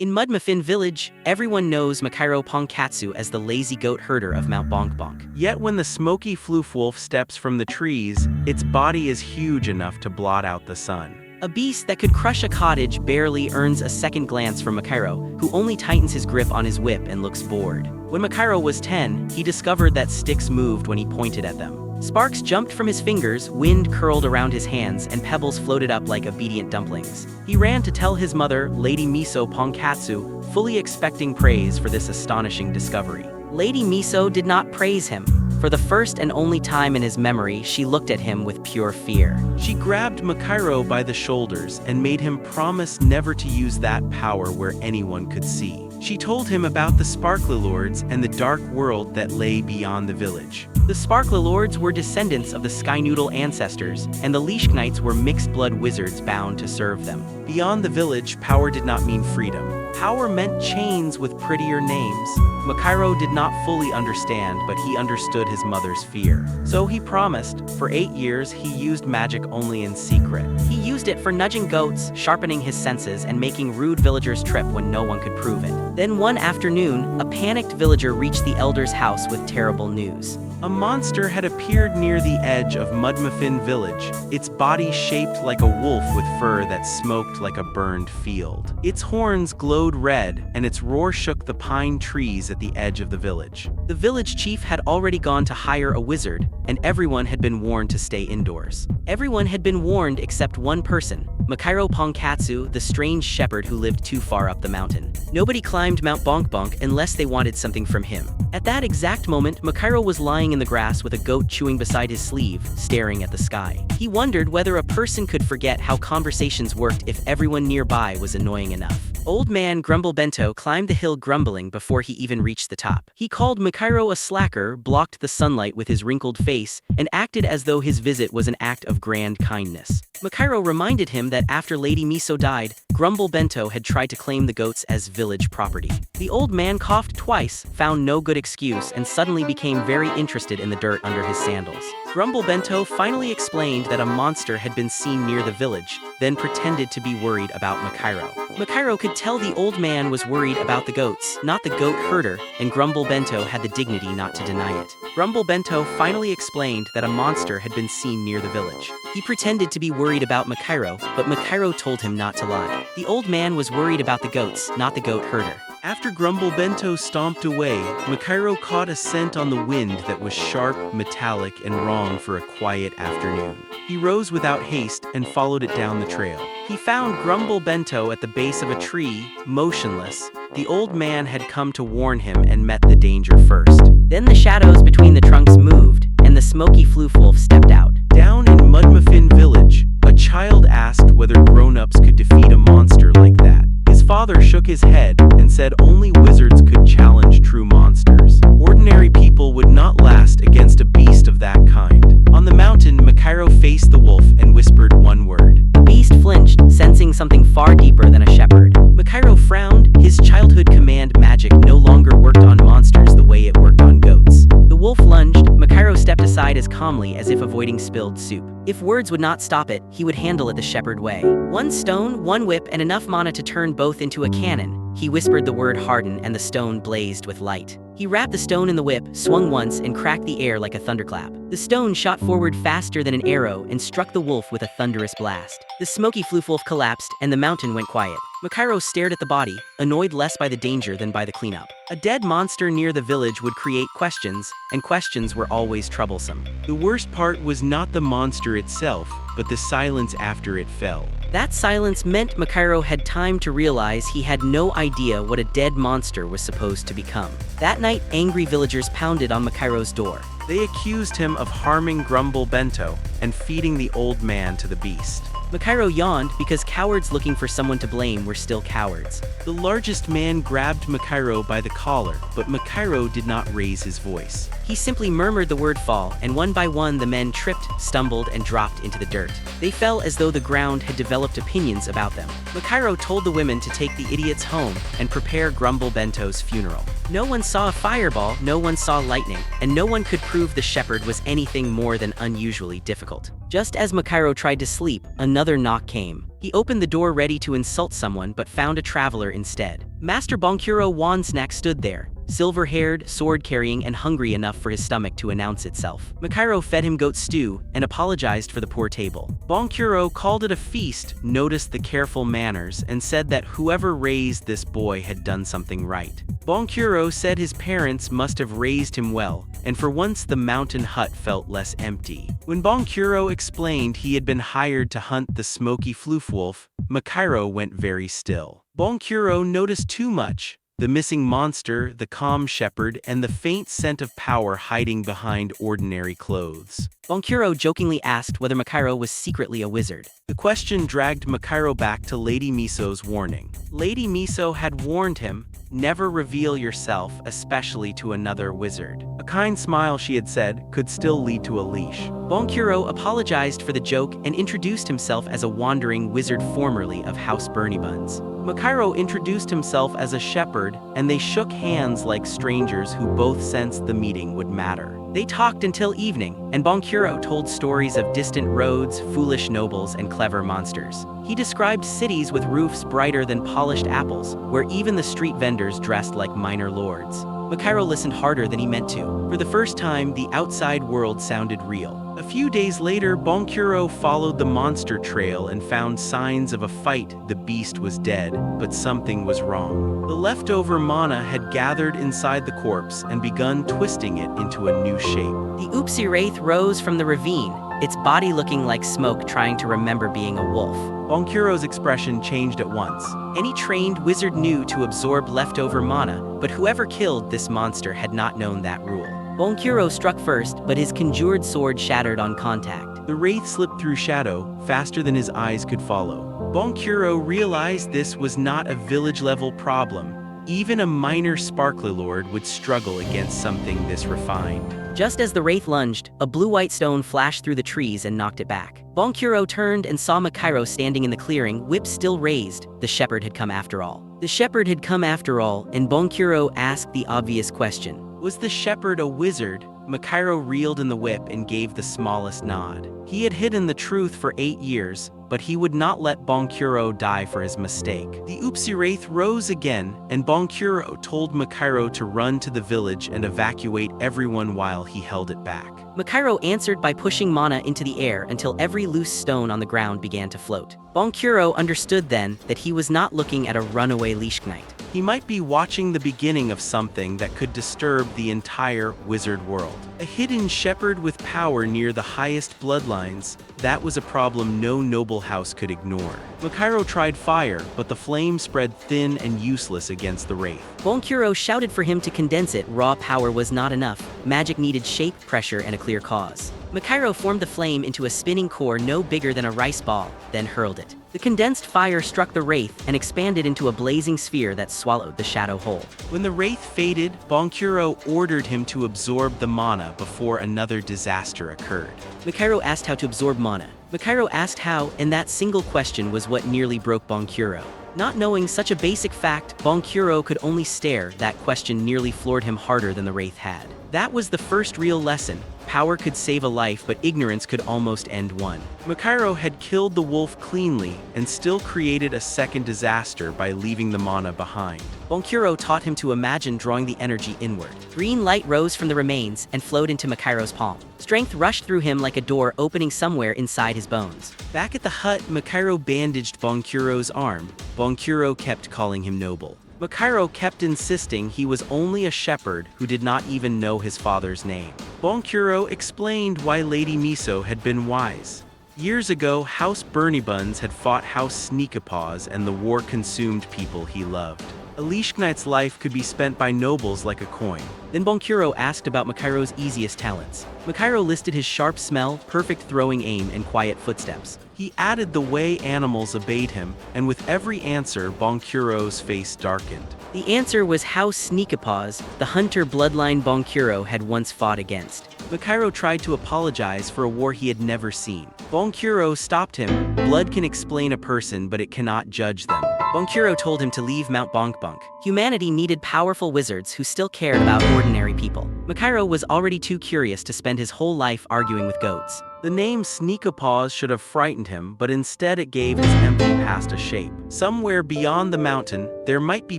In Mudmuffin Village, everyone knows Makairo Ponkatsu as the lazy goat herder of Mount Bonk Bonk. Yet when the smoky floof wolf steps from the trees, its body is huge enough to blot out the sun. A beast that could crush a cottage barely earns a second glance from Makairo, who only tightens his grip on his whip and looks bored. When Makairo was 10, he discovered that sticks moved when he pointed at them. Sparks jumped from his fingers, wind curled around his hands, and pebbles floated up like obedient dumplings. He ran to tell his mother, Lady Miso Ponkatsu, fully expecting praise for this astonishing discovery. Lady Miso did not praise him. For the first and only time in his memory, she looked at him with pure fear. She grabbed Makairo by the shoulders and made him promise never to use that power where anyone could see. She told him about the Sparkler Lords and the dark world that lay beyond the village. The Sparkler Lords were descendants of the Sky Noodle ancestors, and the Leash Knights were mixed-blood wizards bound to serve them. Beyond the village, power did not mean freedom. Power meant chains with prettier names. Makairo did not fully understand, but he understood his mother's fear. So he promised. For 8 years, he used magic only in secret. He used it for nudging goats, sharpening his senses, and making rude villagers trip when no one could prove it. Then one afternoon, a panicked villager reached the elder's house with terrible news. A monster had appeared near the edge of Mudmuffin Village, its body shaped like a wolf with fur that smoked like a burned field. Its horns glowed red, and its roar shook the pine trees at the edge of the village. The village chief had already gone to hire a wizard, and everyone had been warned to stay indoors. Everyone had been warned except one person, Makairo Ponkatsu, the strange shepherd who lived too far up the mountain. Nobody climbed Mount Bonk Bonk unless they wanted something from him. At that exact moment, Makairo was lying in the grass with a goat chewing beside his sleeve, staring at the sky. He wondered whether a person could forget how conversations worked if everyone nearby was annoying enough. Old man Grumble Bento climbed the hill grumbling before he even reached the top. He called Makairo a slacker, blocked the sunlight with his wrinkled face, and acted as though his visit was an act of grand kindness. Makairo reminded him that after Lady Miso died, Grumble Bento had tried to claim the goats as village property. The old man coughed twice, found no good excuse, and suddenly became very interested in the dirt under his sandals. Grumble Bento finally explained that a monster had been seen near the village, then pretended to be worried about Makairo. Makairo could tell the old man was worried about the goats, not the goat herder, and Grumble Bento had the dignity not to deny it. Grumble Bento finally explained that a monster had been seen near the village. He pretended to be worried about Makairo, but Makairo told him not to lie. The old man was worried about the goats, not the goat herder. After Grumble Bento stomped away, Makairo caught a scent on the wind that was sharp, metallic, and wrong for a quiet afternoon. He rose without haste and followed it down the trail. He found Grumble Bento at the base of a tree, motionless. The old man had come to warn him and met the danger first. Then the shadows between the trunks moved, and the smoky floof wolf stepped out. Down in Mudmuffin Village, a child asked whether grown-ups could defeat a monster like that. His father shook his head and said only wizards could challenge true monsters. Ordinary people would not last against a beast of that kind. On the mountain, Makairo faced the wolf and whispered one word. The beast flinched, sensing something far deeper than a shepherd. Makairo frowned. His childhood command magic no longer worked on monsters the way it worked on goats. The wolf lunged. Makairo stepped aside as calmly as if avoiding spilled soup. If words would not stop it, he would handle it the shepherd way. One stone, one whip, and enough mana to turn both into a cannon. He whispered the word harden, and the stone blazed with light. He wrapped the stone in the whip, swung once, and cracked the air like a thunderclap. The stone shot forward faster than an arrow and struck the wolf with a thunderous blast. The smoky floof wolf collapsed, and the mountain went quiet. Makairo stared at the body, annoyed less by the danger than by the cleanup. A dead monster near the village would create questions, and questions were always troublesome. The worst part was not the monster itself, but the silence after it fell. That silence meant Makairo had time to realize he had no idea what a dead monster was supposed to become. That night, angry villagers pounded on Makairo's door. They accused him of harming Grumble Bento and feeding the old man to the beast. Makairo yawned because cowards looking for someone to blame were still cowards. The largest man grabbed Makairo by the collar, but Makairo did not raise his voice. He simply murmured the word fall, and one by one the men tripped, stumbled, and dropped into the dirt. They fell as though the ground had developed opinions about them. Makairo told the women to take the idiots home and prepare Grumble Bento's funeral. No one saw a fireball, no one saw lightning, and no one could prove the shepherd was anything more than unusually difficult. Just as Makairo tried to sleep, another knock came. He opened the door ready to insult someone but found a traveler instead. Master Bonkuro Wansnack stood there, silver-haired, sword-carrying, and hungry enough for his stomach to announce itself. Makairo fed him goat stew and apologized for the poor table. Bonkuro called it a feast, noticed the careful manners, and said that whoever raised this boy had done something right. Bonkuro said his parents must have raised him well, and for once the mountain hut felt less empty. When Bonkuro explained he had been hired to hunt the smoky floofwolf, Makairo went very still. Bonkuro noticed too much: the missing monster, the calm shepherd, and the faint scent of power hiding behind ordinary clothes. Bonkuro jokingly asked whether Makairo was secretly a wizard. The question dragged Makairo back to Lady Miso's warning. Lady Miso had warned him, "Never reveal yourself, especially to another wizard." A kind smile, she had said, could still lead to a leash. Bonkuro apologized for the joke and introduced himself as a wandering wizard formerly of House Burnybuns. Makairo introduced himself as a shepherd, and they shook hands like strangers who both sensed the meeting would matter. They talked until evening, and Bonkuro told stories of distant roads, foolish nobles, and clever monsters. He described cities with roofs brighter than polished apples, where even the street vendors dressed like minor lords. Makairo listened harder than he meant to. For the first time, the outside world sounded real. A few days later, Bonkuro followed the monster trail and found signs of a fight. The beast was dead, but something was wrong. The leftover mana had gathered inside the corpse and begun twisting it into a new shape. The Oopsie Wraith rose from the ravine, its body looking like smoke, trying to remember being a wolf. Bonkuro's expression changed at once. Any trained wizard knew to absorb leftover mana, but whoever killed this monster had not known that rule. Bonkuro struck first, but his conjured sword shattered on contact. The wraith slipped through shadow, faster than his eyes could follow. Bonkuro realized this was not a village-level problem. Even a minor sparkler lord would struggle against something this refined. Just as the wraith lunged, a blue-white stone flashed through the trees and knocked it back. Bonkuro turned and saw Makairo standing in the clearing, whip still raised. The shepherd had come after all. The shepherd had come after all, and Bonkuro asked the obvious question. Was the shepherd a wizard? Makairo reeled in the whip and gave the smallest nod. He had hidden the truth for 8 years, but he would not let Bonkuro die for his mistake. The Oopsie Wraith rose again, and Bonkuro told Makairo to run to the village and evacuate everyone while he held it back. Makairo answered by pushing mana into the air until every loose stone on the ground began to float. Bonkuro understood then that he was not looking at a runaway Lieshknight. He might be watching the beginning of something that could disturb the entire wizard world. A hidden shepherd with power near the highest bloodlines, that was a problem no noble house could ignore. Makairo tried fire, but the flame spread thin and useless against the wraith. Bonkuro shouted for him to condense it. Raw power was not enough. Magic needed shape, pressure, and a clear cause. Makairo formed the flame into a spinning core no bigger than a rice ball, then hurled it. The condensed fire struck the wraith and expanded into a blazing sphere that swallowed the shadow whole. When the wraith faded, Bonkuro ordered him to absorb the mana before another disaster occurred. Makairo asked how to absorb mana. Makairo asked how, and that single question was what nearly broke Bonkuro. Not knowing such a basic fact, Bonkuro could only stare. That question nearly floored him harder than the wraith had. That was the first real lesson. Power could save a life, but ignorance could almost end one. Makairo had killed the wolf cleanly and still created a second disaster by leaving the mana behind. Bonkuro taught him to imagine drawing the energy inward. Green light rose from the remains and flowed into Makairo's palm. Strength rushed through him like a door opening somewhere inside his bones. Back at the hut, Makairo bandaged Bonkuro's arm. Bonkuro kept calling him noble. Makairo kept insisting he was only a shepherd who did not even know his father's name. Bonkuro explained why Lady Miso had been wise. Years ago, House Burnybuns had fought House Sneakapaws, and the war consumed people he loved. A Lieshknight's life could be spent by nobles like a coin. Then Bonkuro asked about Makairo's easiest talents. Makairo listed his sharp smell, perfect throwing aim, and quiet footsteps. He added the way animals obeyed him, and with every answer, Bonkuro's face darkened. The answer was House Sneakapaws, the hunter bloodline Bonkuro had once fought against. Makairo tried to apologize for a war he had never seen. Bonkuro stopped him. Blood can explain a person, but it cannot judge them. Bonkuro told him to leave Mount Bonk. Humanity needed powerful wizards who still cared about ordinary people. Makairo was already too curious to spend his whole life arguing with goats. The name Sneakapaws should have frightened him, but instead it gave his empty past a shape. Somewhere beyond the mountain, there might be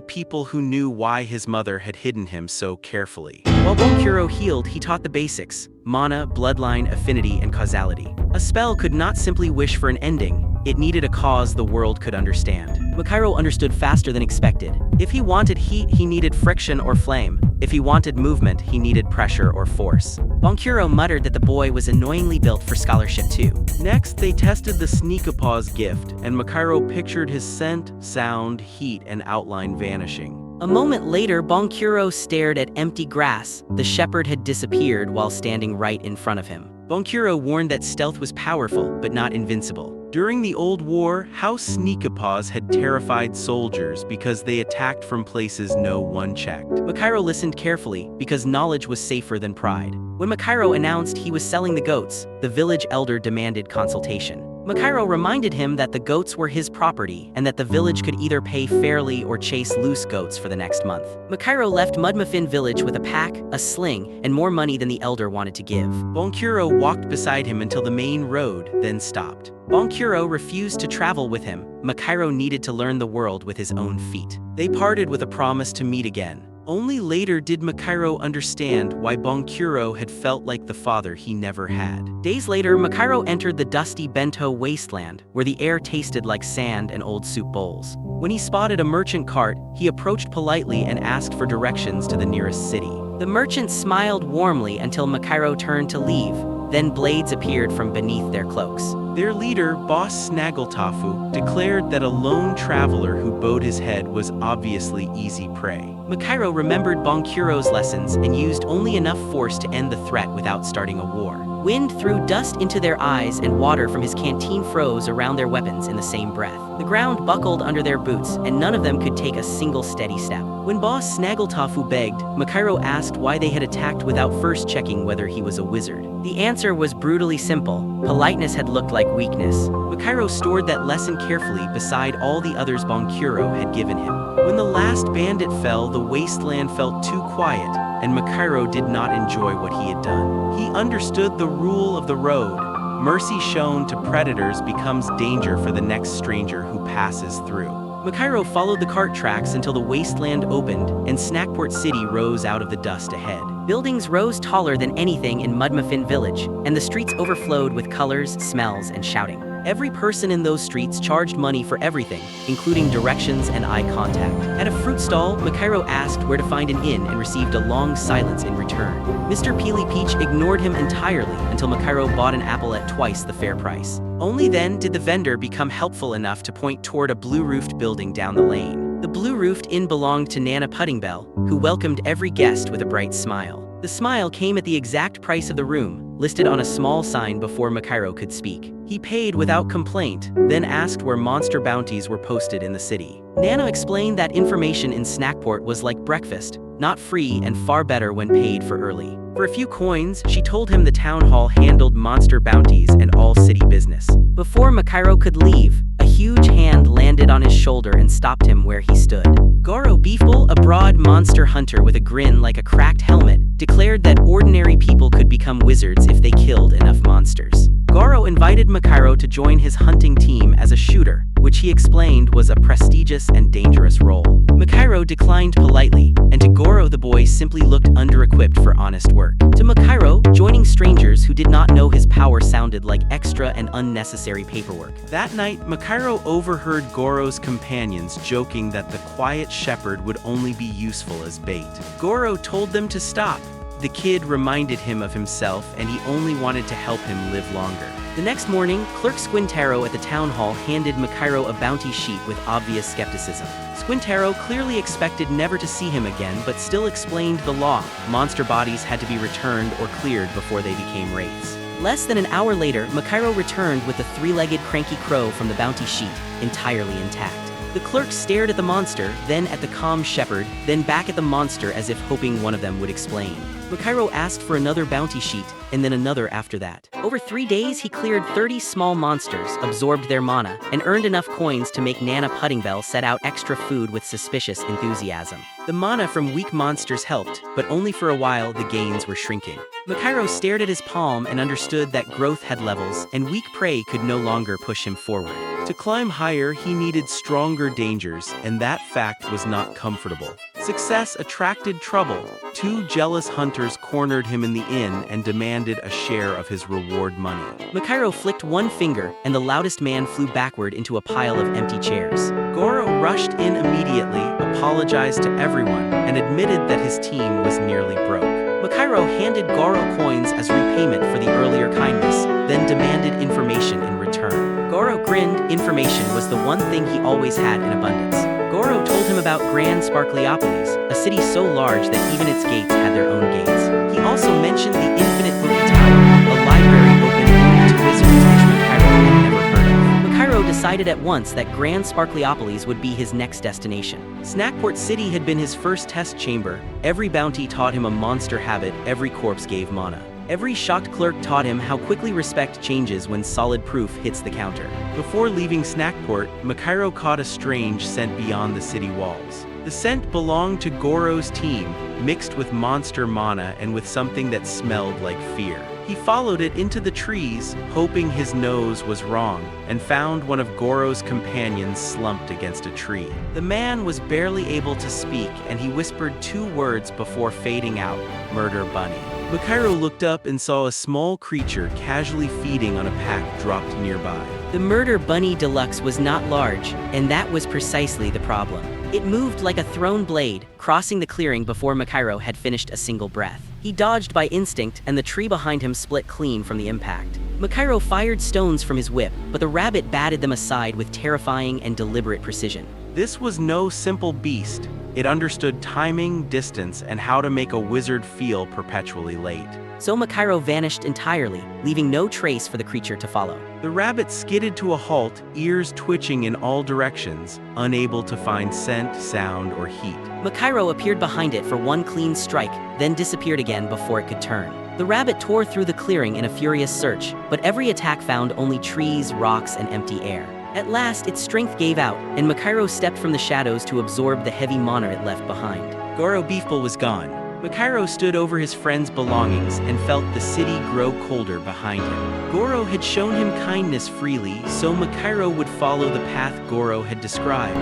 people who knew why his mother had hidden him so carefully. While Bonkuro healed, he taught the basics: mana, bloodline, affinity, and causality. A spell could not simply wish for an ending, it needed a cause the world could understand. Makairo understood faster than expected. If he wanted heat, he needed friction or flame. If he wanted movement, he needed pressure or force. Bonkuro muttered that the boy was annoyingly built for scholarship too. Next, they tested the Sneakapaws gift, and Makairo pictured his scent, sound, heat, and outline vanishing. A moment later, Bonkuro stared at empty grass. The shepherd had disappeared while standing right in front of him. Bonkuro warned that stealth was powerful, but not invincible. During the Old War, House Sneakapaws had terrified soldiers because they attacked from places no one checked. Makairo listened carefully because knowledge was safer than pride. When Makairo announced he was selling the goats, the village elder demanded consultation. Makairo reminded him that the goats were his property and that the village could either pay fairly or chase loose goats for the next month. Makairo left Mudmuffin village with a pack, a sling, and more money than the elder wanted to give. Bonkuro walked beside him until the main road, then stopped. Bonkuro refused to travel with him. Makairo needed to learn the world with his own feet. They parted with a promise to meet again. Only later did Makairo understand why Bonkuro had felt like the father he never had. Days later, Makairo entered the dusty Bento wasteland, where the air tasted like sand and old soup bowls. When he spotted a merchant cart, he approached politely and asked for directions to the nearest city. The merchant smiled warmly until Makairo turned to leave. Then blades appeared from beneath their cloaks. Their leader, Boss Snaggletoffu, declared that a lone traveler who bowed his head was obviously easy prey. Makairo remembered Bonkuro's lessons and used only enough force to end the threat without starting a war. Wind threw dust into their eyes and water from his canteen froze around their weapons in the same breath. The ground buckled under their boots, and none of them could take a single steady step. When Boss Snaggletoffu begged, Makairo asked why they had attacked without first checking whether he was a wizard. The answer was brutally simple. Politeness had looked like weakness. Makairo stored that lesson carefully beside all the others Bonkuro had given him. When the last bandit fell, the wasteland felt too quiet, and Makairo did not enjoy what he had done. He understood the rule of the road. Mercy shown to predators becomes danger for the next stranger who passes through. Makairo followed the cart tracks until the wasteland opened and Snackport City rose out of the dust ahead. Buildings rose taller than anything in Mudmuffin Village, and the streets overflowed with colors, smells, and shouting. Every person in those streets charged money for everything, including directions and eye contact. At a fruit stall, Makairo asked where to find an inn and received a long silence in return. Mr. Peely Peach ignored him entirely until Makairo bought an apple at twice the fair price. Only then did the vendor become helpful enough to point toward a blue-roofed building down the lane. The blue-roofed inn belonged to Nana Puddingbell, who welcomed every guest with a bright smile. The smile came at the exact price of the room, listed on a small sign before Makairo could speak. He paid without complaint, then asked where monster bounties were posted in the city. Nana explained that information in Snackport was like breakfast, not free and far better when paid for early. For a few coins, she told him the town hall handled monster bounties and all city business. Before Makairo could leave, a huge hand landed on his shoulder and stopped him where he stood. Goro Beefbull, a broad monster hunter with a grin like a cracked helmet, declared that ordinary people could become wizards if they killed enough monsters. Goro invited Makairo to join his hunting team as a shooter, which he explained was a prestigious and dangerous role. Makairo declined politely, and to Goro the boy simply looked under-equipped for honest work. To Makairo, joining strangers who did not know his power sounded like extra and unnecessary paperwork. That night, Makairo overheard Goro's companions joking that the quiet shepherd would only be useful as bait. Goro told them to stop. The kid reminded him of himself, and he only wanted to help him live longer. The next morning, Clerk Squintaro at the town hall handed Makairo a bounty sheet with obvious skepticism. Squintaro clearly expected never to see him again, but still explained the law. Monster bodies had to be returned or cleared before they became wraiths. Less than an hour later, Makairo returned with the three-legged cranky crow from the bounty sheet, entirely intact. The clerk stared at the monster, then at the calm shepherd, then back at the monster as if hoping one of them would explain. Makairo asked for another bounty sheet, and then another after that. Over 3 days, he cleared 30 small monsters, absorbed their mana, and earned enough coins to make Nana Puddingbell set out extra food with suspicious enthusiasm. The mana from weak monsters helped, but only for a while. The gains were shrinking. Makairo stared at his palm and understood that growth had levels, and weak prey could no longer push him forward. To climb higher, he needed stronger dangers, and that fact was not comfortable. Success attracted trouble. 2 jealous hunters cornered him in the inn and demanded a share of his reward money. Makairo flicked one finger, and the loudest man flew backward into a pile of empty chairs. Goro rushed in immediately, apologized to everyone, and admitted that his team was nearly broke. Makairo handed Goro coins as repayment for the earlier kindness, then demanded information in return. Goro grinned. Information was the one thing he always had in abundance. Goro told him about Grand Sparklyopolis, a city so large that even its gates had their own gates. He also mentioned the Infinite Bookie Tower, a library open only to wizards which Makairo had never heard of. Makairo decided at once that Grand Sparklyopolis would be his next destination. Snackport City had been his first test chamber. Every bounty taught him a monster habit, every corpse gave mana. Every shocked clerk taught him how quickly respect changes when solid proof hits the counter. Before leaving Snackport, Makairo caught a strange scent beyond the city walls. The scent belonged to Goro's team, mixed with monster mana and with something that smelled like fear. He followed it into the trees, hoping his nose was wrong, and found one of Goro's companions slumped against a tree. The man was barely able to speak, and he whispered 2 words before fading out: "Murder Bunny." Makairo looked up and saw a small creature casually feeding on a pack dropped nearby. The Murder Bunny Deluxe was not large, and that was precisely the problem. It moved like a thrown blade, crossing the clearing before Makairo had finished a single breath. He dodged by instinct, and the tree behind him split clean from the impact. Makairo fired stones from his whip, but the rabbit batted them aside with terrifying and deliberate precision. This was no simple beast. It understood timing, distance, and how to make a wizard feel perpetually late. So Makairo vanished entirely, leaving no trace for the creature to follow. The rabbit skidded to a halt, ears twitching in all directions, unable to find scent, sound, or heat. Makairo appeared behind it for one clean strike, then disappeared again before it could turn. The rabbit tore through the clearing in a furious search, but every attack found only trees, rocks, and empty air. At last, its strength gave out, and Makairo stepped from the shadows to absorb the heavy mana it left behind. Goro Beefball was gone. Makairo stood over his friend's belongings and felt the city grow colder behind him. Goro had shown him kindness freely, so Makairo would follow the path Goro had described: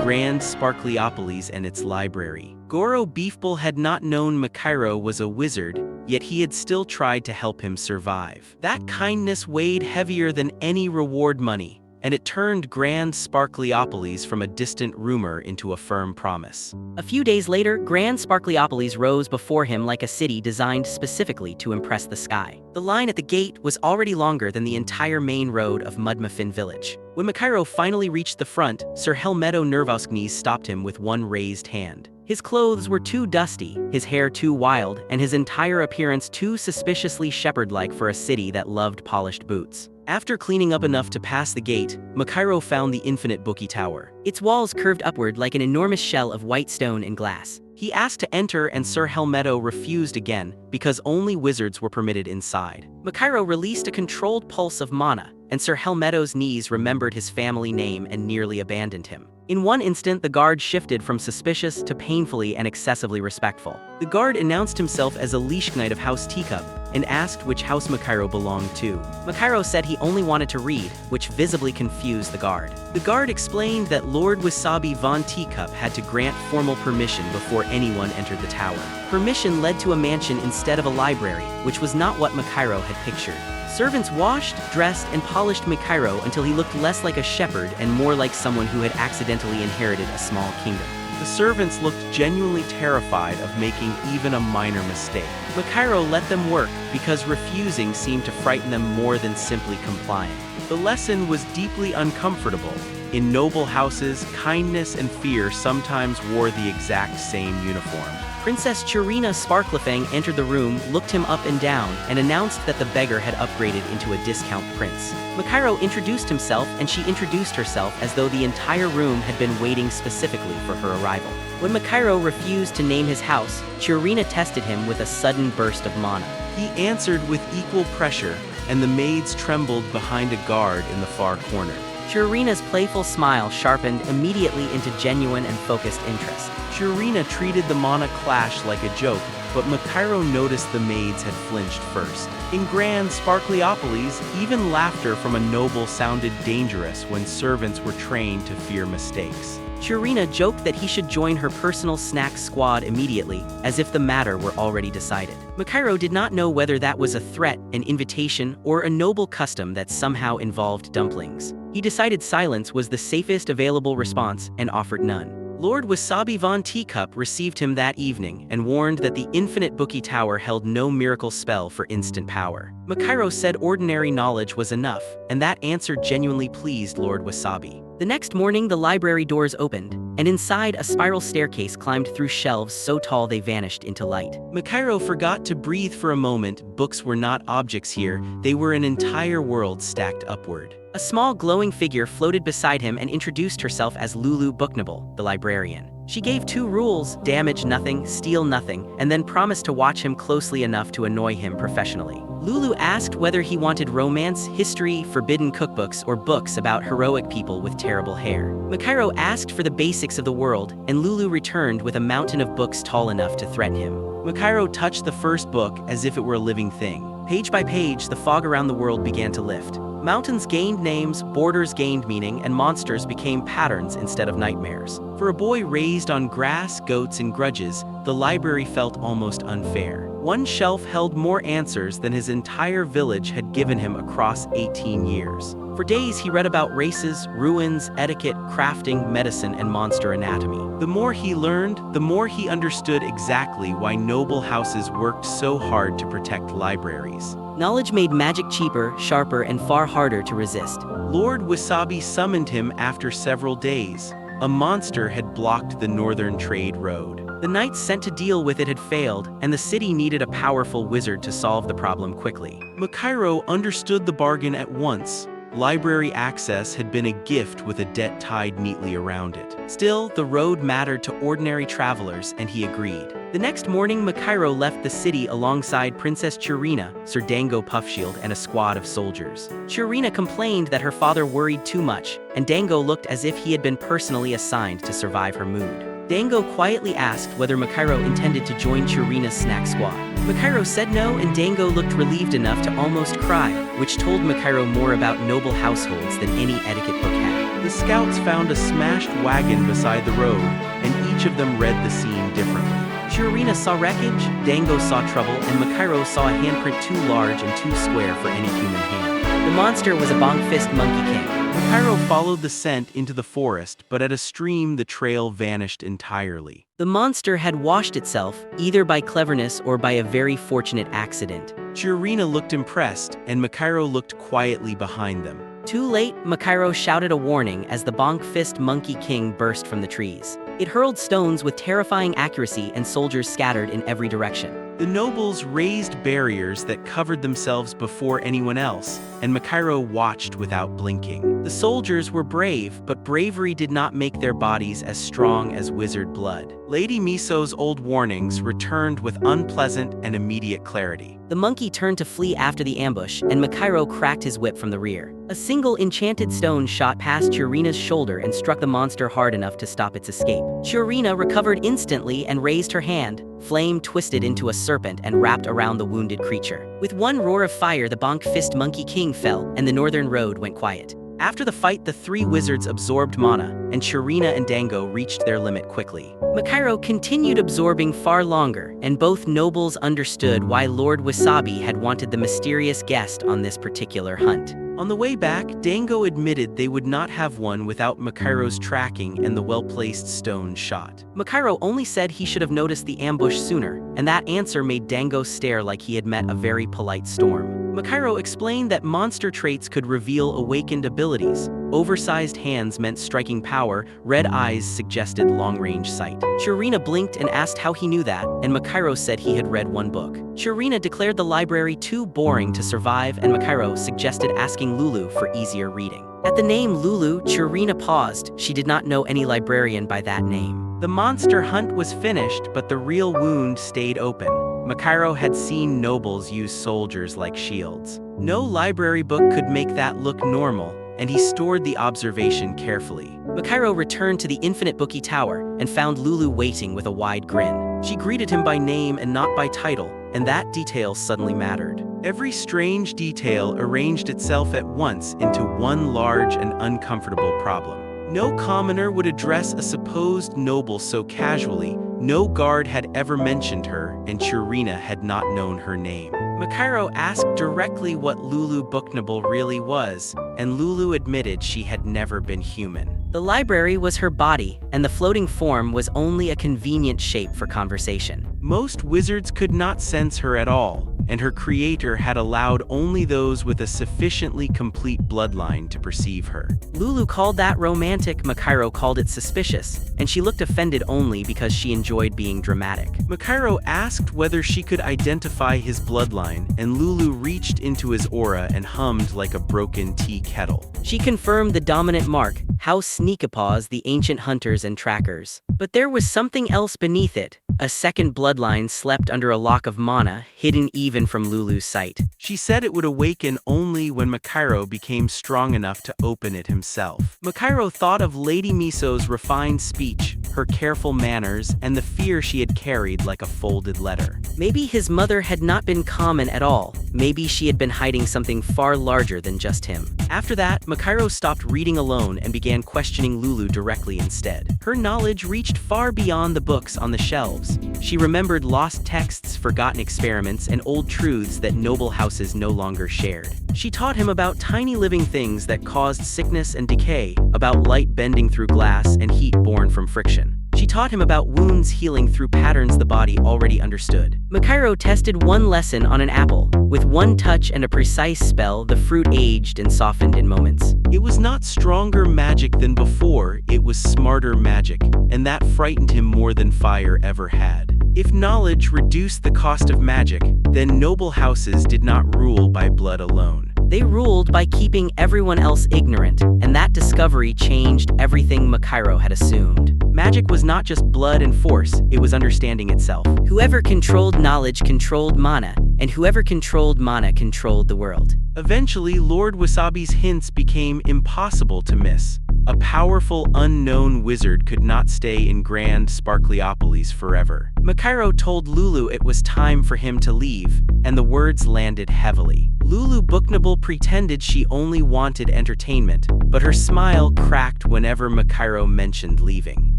Grand Sparklyopolis and its library. Goro Beefball had not known Makairo was a wizard, yet he had still tried to help him survive. That kindness weighed heavier than any reward money, and it turned Grand Sparklyopolis from a distant rumor into a firm promise. A few days later, Grand Sparklyopolis rose before him like a city designed specifically to impress the sky. The line at the gate was already longer than the entire main road of Mudmuffin Village. When Makairo finally reached the front, Sir Helmeto Nervosknes stopped him with one raised hand. His clothes were too dusty, his hair too wild, and his entire appearance too suspiciously shepherd-like for a city that loved polished boots. After cleaning up enough to pass the gate, Makairo found the Infinite Bookie Tower. Its walls curved upward like an enormous shell of white stone and glass. He asked to enter, and Sir Helmeto refused again, because only wizards were permitted inside. Makairo released a controlled pulse of mana, and Sir Helmeto's knees remembered his family name and nearly abandoned him. In one instant, the guard shifted from suspicious to painfully and excessively respectful. The guard announced himself as a Lichknight of House Teacup, and asked which house Makairo belonged to. Makairo said he only wanted to read, which visibly confused the guard. The guard explained that Lord Wasabi von Teacup had to grant formal permission before anyone entered the tower. Permission led to a mansion instead of a library, which was not what Makairo had pictured. Servants washed, dressed, and polished Makairo until he looked less like a shepherd and more like someone who had accidentally inherited a small kingdom. The servants looked genuinely terrified of making even a minor mistake. Makairo let them work because refusing seemed to frighten them more than simply complying. The lesson was deeply uncomfortable, In noble houses, kindness and fear sometimes wore the exact same uniform. Princess Chirina Sparklefang entered the room, looked him up and down, and announced that the beggar had upgraded into a discount prince. Makairo introduced himself, and she introduced herself as though the entire room had been waiting specifically for her arrival. When Makairo refused to name his house, Chirina tested him with a sudden burst of mana. He answered with equal pressure, and the maids trembled behind a guard in the far corner. Chirina's playful smile sharpened immediately into genuine and focused interest. Chirina treated the mana clash like a joke, but Makairo noticed the maids had flinched first. In grand Sparklyopolis, even laughter from a noble sounded dangerous when servants were trained to fear mistakes. Chirina joked that he should join her personal snack squad immediately, as if the matter were already decided. Makairo did not know whether that was a threat, an invitation, or a noble custom that somehow involved dumplings. He decided silence was the safest available response and offered none. Lord Wasabi Von Teacup received him that evening and warned that the infinite Bookie Tower held no miracle spell for instant power. Makairo said ordinary knowledge was enough, and that answer genuinely pleased Lord Wasabi. The next morning, the library doors opened, and inside a spiral staircase climbed through shelves so tall they vanished into light. Makairo forgot to breathe for a moment. Books were not objects here, they were an entire world stacked upward. A small glowing figure floated beside him and introduced herself as Lulu Booknibble, the librarian. She gave 2 rules: damage nothing, steal nothing, and then promised to watch him closely enough to annoy him professionally. Lulu asked whether he wanted romance, history, forbidden cookbooks, or books about heroic people with terrible hair. Makairo asked for the basics of the world, and Lulu returned with a mountain of books tall enough to threaten him. Makairo touched the first book as if it were a living thing. Page by page, the fog around the world began to lift. Mountains gained names, borders gained meaning, and monsters became patterns instead of nightmares. For a boy raised on grass, goats, and grudges, the library felt almost unfair. One shelf held more answers than his entire village had given him across 18 years. For days he read about races, ruins, etiquette, crafting, medicine, and monster anatomy. The more he learned, the more he understood exactly why noble houses worked so hard to protect libraries. Knowledge made magic cheaper, sharper, and far harder to resist. Lord Wasabi summoned him after several days. A monster had blocked the northern trade road. The knights sent to deal with it had failed, and the city needed a powerful wizard to solve the problem quickly. Makairo understood the bargain at once. Library access had been a gift with a debt tied neatly around it. Still, the road mattered to ordinary travelers, and he agreed. The next morning, Makairo left the city alongside Princess Chirina, Sir Dango Puffshield, and a squad of soldiers. Chirina complained that her father worried too much, and Dango looked as if he had been personally assigned to survive her mood. Dango quietly asked whether Makairo intended to join Chirina's snack squad. Makairo said no, and Dango looked relieved enough to almost cry, which told Makairo more about noble households than any etiquette book had. The scouts found a smashed wagon beside the road, and each of them read the scene differently. Chirina saw wreckage, Dango saw trouble, and Makairo saw a handprint too large and too square for any human hand. The monster was a bong-fist monkey king. Makairo followed the scent into the forest, but at a stream the trail vanished entirely. The monster had washed itself, either by cleverness or by a very fortunate accident. Chirina looked impressed, and Makairo looked quietly behind them. Too late, Makairo shouted a warning as the bonk-fist monkey king burst from the trees. It hurled stones with terrifying accuracy, and soldiers scattered in every direction. The nobles raised barriers that covered themselves before anyone else, and Makairo watched without blinking. The soldiers were brave, but bravery did not make their bodies as strong as wizard blood. Lady Miso's old warnings returned with unpleasant and immediate clarity. The monkey turned to flee after the ambush, and Makairo cracked his whip from the rear. A single enchanted stone shot past Chirina's shoulder and struck the monster hard enough to stop its escape. Chirina recovered instantly and raised her hand. Flame twisted into a serpent and wrapped around the wounded creature. With one roar of fire, the bonk-fist monkey king fell, and the northern road went quiet. After the fight, the 3 wizards absorbed mana, and Chirina and Dango reached their limit quickly. Makairo continued absorbing far longer, and both nobles understood why Lord Wasabi had wanted the mysterious guest on this particular hunt. On the way back, Dango admitted they would not have won without Makairo's tracking and the well-placed stone shot. Makairo only said he should have noticed the ambush sooner, and that answer made Dango stare like he had met a very polite storm. Makairo explained that monster traits could reveal awakened abilities, Oversized hands meant striking power, red eyes suggested long-range sight. Chirina blinked and asked how he knew that, and Makairo said he had read one book. Chirina declared the library too boring to survive, and Makairo suggested asking Lulu for easier reading. At the name Lulu, Chirina paused. She did not know any librarian by that name. The monster hunt was finished, but the real wound stayed open. Makairo had seen nobles use soldiers like shields. No library book could make that look normal, and he stored the observation carefully. Makairo returned to the infinite bookie tower and found Lulu waiting with a wide grin. She greeted him by name and not by title, and that detail suddenly mattered. Every strange detail arranged itself at once into one large and uncomfortable problem. No commoner would address a supposed noble so casually, no guard had ever mentioned her, and Chirina had not known her name. Makairo asked directly what Lulu Booknable really was, and Lulu admitted she had never been human. The library was her body, and the floating form was only a convenient shape for conversation. Most wizards could not sense her at all, and her creator had allowed only those with a sufficiently complete bloodline to perceive her. Lulu called that romantic, Makairo called it suspicious, and she looked offended only because she enjoyed being dramatic. Makairo asked whether she could identify his bloodline, and Lulu reached into his aura and hummed like a broken tea kettle. She confirmed the dominant mark, House Sneakapaws, the ancient hunters and trackers. But there was something else beneath it. A second bloodline slept under a lock of mana, hidden even from Lulu's sight. She said it would awaken only when Makairo became strong enough to open it himself. Makairo thought of Lady Miso's refined speech, her careful manners, and the fear she had carried like a folded letter. Maybe his mother had not been common at all. Maybe she had been hiding something far larger than just him. After that, Makairo stopped reading alone and began questioning Lulu directly instead. Her knowledge reached far beyond the books on the shelves. She remembered lost texts, forgotten experiments, and old truths that noble houses no longer shared. She taught him about tiny living things that caused sickness and decay, about light bending through glass and heat born from friction. She taught him about wounds healing through patterns the body already understood. Makairo tested one lesson on an apple. With one touch and a precise spell, the fruit aged and softened in moments. It was not stronger magic than before, it was smarter magic, and that frightened him more than fire ever had. If knowledge reduced the cost of magic, then noble houses did not rule by blood alone. They ruled by keeping everyone else ignorant, and that discovery changed everything Makairo had assumed. Magic was not just blood and force, it was understanding itself. Whoever controlled knowledge controlled mana, and whoever controlled mana controlled the world. Eventually, Lord Wasabi's hints became impossible to miss. A powerful, unknown wizard could not stay in Grand Sparklyopolis forever. Makairo told Lulu it was time for him to leave, and the words landed heavily. Lulu Booknable pretended she only wanted entertainment, but her smile cracked whenever Makairo mentioned leaving.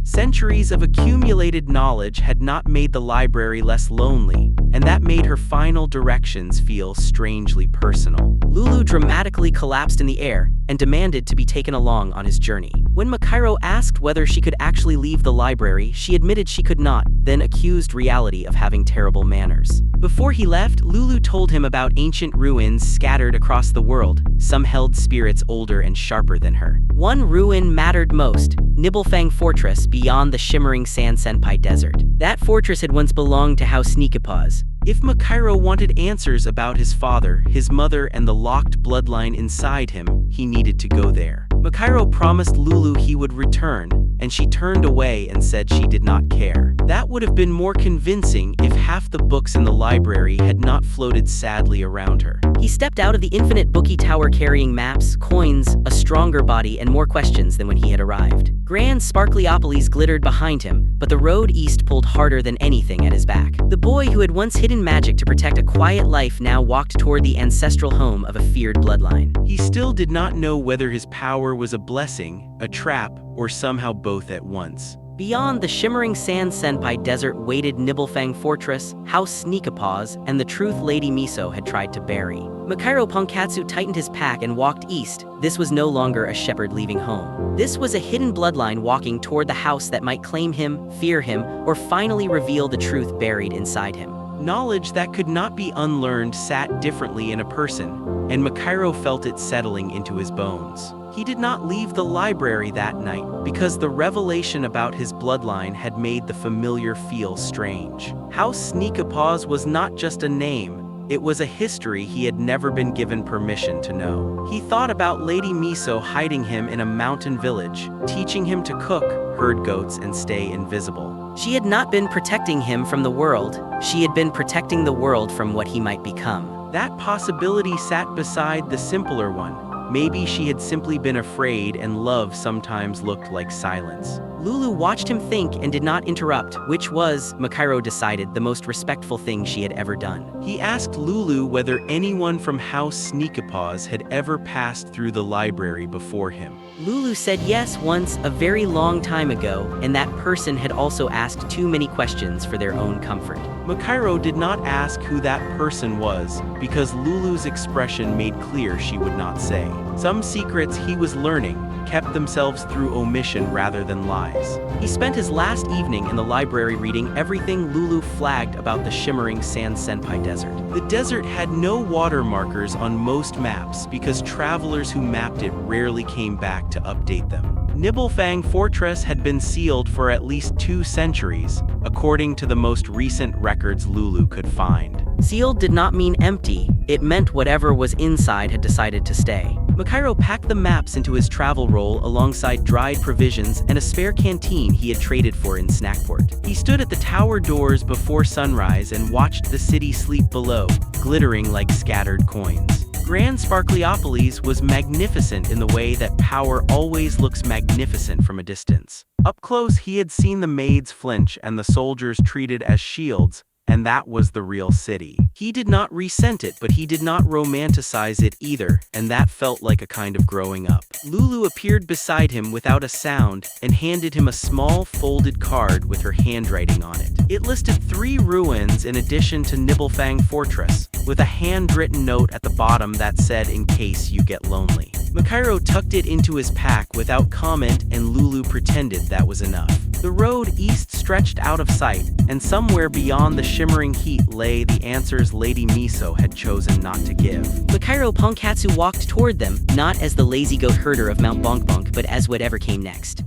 Centuries of accumulated knowledge had not made the library less lonely, and that made her final directions feel strangely personal. Lulu dramatically collapsed in the air and demanded to be taken along on his journey. When Makairo asked whether she could actually leave the library, she admitted she could not, then accused reality of having terrible manners. Before he left, Lulu told him about ancient ruins scattered across the world. Some held spirits older and sharper than her. One ruin mattered most, Nibblefang Fortress beyond the shimmering Sand Senpai Desert. That fortress had once belonged to House Sneakapaws. If Makairo wanted answers about his father, his mother, and the locked bloodline inside him, he needed to go there. Makairo promised Lulu he would return, and she turned away and said she did not care. That would have been more convincing if half the books in the library had not floated sadly around her. He stepped out of the infinite bookie tower carrying maps, coins, a stronger body, and more questions than when he had arrived. Grand Sparklyopolis glittered behind him, but the road east pulled harder than anything at his back. The boy who had once hidden magic to protect a quiet life now walked toward the ancestral home of a feared bloodline. He still did not know whether his power was a blessing, a trap, or somehow both at once. Beyond the shimmering Sand Senpai Desert waited Nibblefang Fortress, House Sneakapaws, and the truth Lady Miso had tried to bury. Makairo Ponkatsu tightened his pack and walked east. This was no longer a shepherd leaving home. This was a hidden bloodline walking toward the house that might claim him, fear him, or finally reveal the truth buried inside him. Knowledge that could not be unlearned sat differently in a person, and Makairo felt it settling into his bones. He did not leave the library that night because the revelation about his bloodline had made the familiar feel strange. House Sneakapaws was not just a name. It was a history he had never been given permission to know. He thought about Lady Miso hiding him in a mountain village, teaching him to cook, herd goats, and stay invisible. She had not been protecting him from the world, she had been protecting the world from what he might become. That possibility sat beside the simpler one. Maybe she had simply been afraid and love sometimes looked like silence. Lulu watched him think and did not interrupt, which was, Makairo decided, the most respectful thing she had ever done. He asked Lulu whether anyone from House Sneakapaws had ever passed through the library before him. Lulu said yes once, a very long time ago, and that person had also asked too many questions for their own comfort. Makairo did not ask who that person was, because Lulu's expression made clear she would not say. Some secrets he was learning kept themselves through omission rather than lies. He spent his last evening in the library reading everything Lulu flagged about the shimmering Sand Senpai Desert. The desert had no water markers on most maps because travelers who mapped it rarely came back to update them. Nibelfang Fortress had been sealed for at least 2 centuries, according to the most recent records Lulu could find. Sealed did not mean empty, it meant whatever was inside had decided to stay. Makairo packed the maps into his travel roll alongside dried provisions and a spare canteen he had traded for in Snackport. He stood at the tower doors before sunrise and watched the city sleep below, glittering like scattered coins. Grand Sparklyopolis was magnificent in the way that power always looks magnificent from a distance. Up close he had seen the maids flinch and the soldiers treated as shields, and that was the real city. He did not resent it, but he did not romanticize it either, and that felt like a kind of growing up. Lulu appeared beside him without a sound and handed him a small folded card with her handwriting on it. It listed 3 ruins in addition to Nibelfang Fortress, with a handwritten note at the bottom that said, "In case you get lonely." Makairo tucked it into his pack without comment, and Lulu pretended that was enough. The road east stretched out of sight, and somewhere beyond the shimmering heat lay the answers Lady Miso had chosen not to give. Makairo Ponkatsu walked toward them, not as the lazy goat herder of Mount Bonkbonk, but as whatever came next.